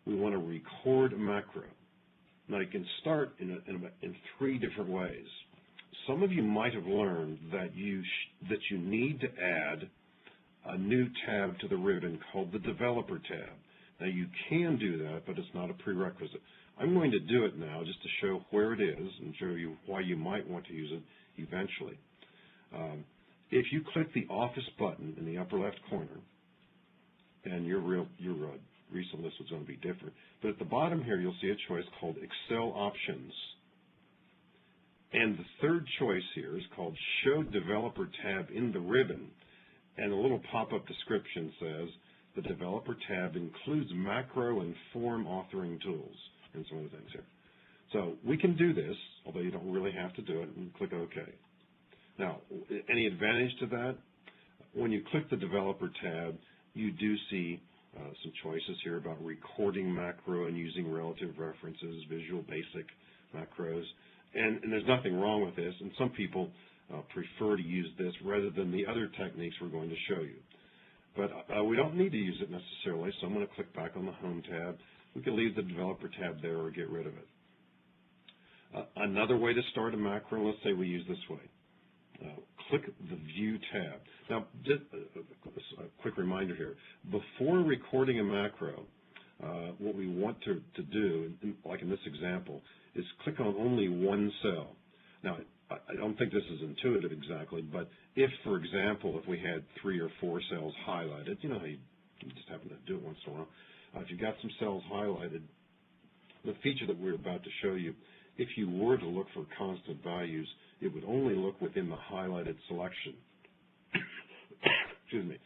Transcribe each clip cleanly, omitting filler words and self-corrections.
we want to record a macro. Now, you can start in three different ways. Some of you might have learned that you need to add a new tab to the ribbon called the Developer tab. Now, you can do that, but it's not a prerequisite. I'm going to do it now just to show where it is and show you why you might want to use it eventually. If you click the Office button in the upper left corner, and your recent list was going to be different, but at the bottom here you'll see a choice called Excel Options. And the third choice here is called Show Developer tab in the ribbon. And a little pop-up description says, the Developer tab includes macro and form authoring tools, and some other things here. So we can do this, although you don't really have to do it, and click OK. Now, any advantage to that? When you click the Developer tab, you do see some choices here about recording macro and using relative references, Visual Basic macros. And there's nothing wrong with this, and some people prefer to use this rather than the other techniques we're going to show you. But we don't need to use it necessarily, so I'm going to click back on the Home tab. We can leave the Developer tab there or get rid of it. Another way to start a macro, let's say we use this way. Click the View tab. Now, just a quick reminder here. Before recording a macro, what we want to do, like in this example, is click on only one cell. Now, I don't think this is intuitive exactly, but if, for example, if we had 3 or 4 cells highlighted, you know how you just happen to do it once in a while, if you've got some cells highlighted, the feature that we're about to show you, if you were to look for constant values, it would only look within the highlighted selection. Excuse me.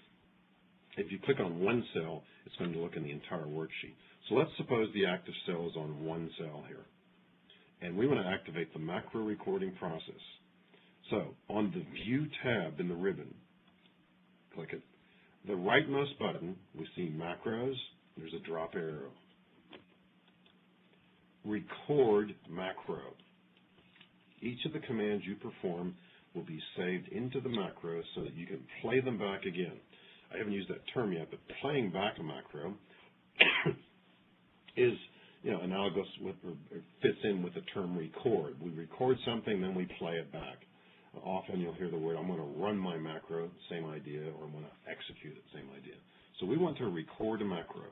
If you click on one cell, it's going to look in the entire worksheet. So let's suppose the active cell is on one cell here. And we want to activate the macro recording process. So on the View tab in the ribbon, click it. The rightmost button, we see Macros. There's a drop arrow. Record macro. Each of the commands you perform will be saved into the macro so that you can play them back again. I haven't used that term yet, but playing back a macro is analogous with, or fits in with the term record. We record something, then we play it back. Often you'll hear the word, I'm going to run my macro, same idea, or I'm going to execute it, same idea. So we want to record a macro.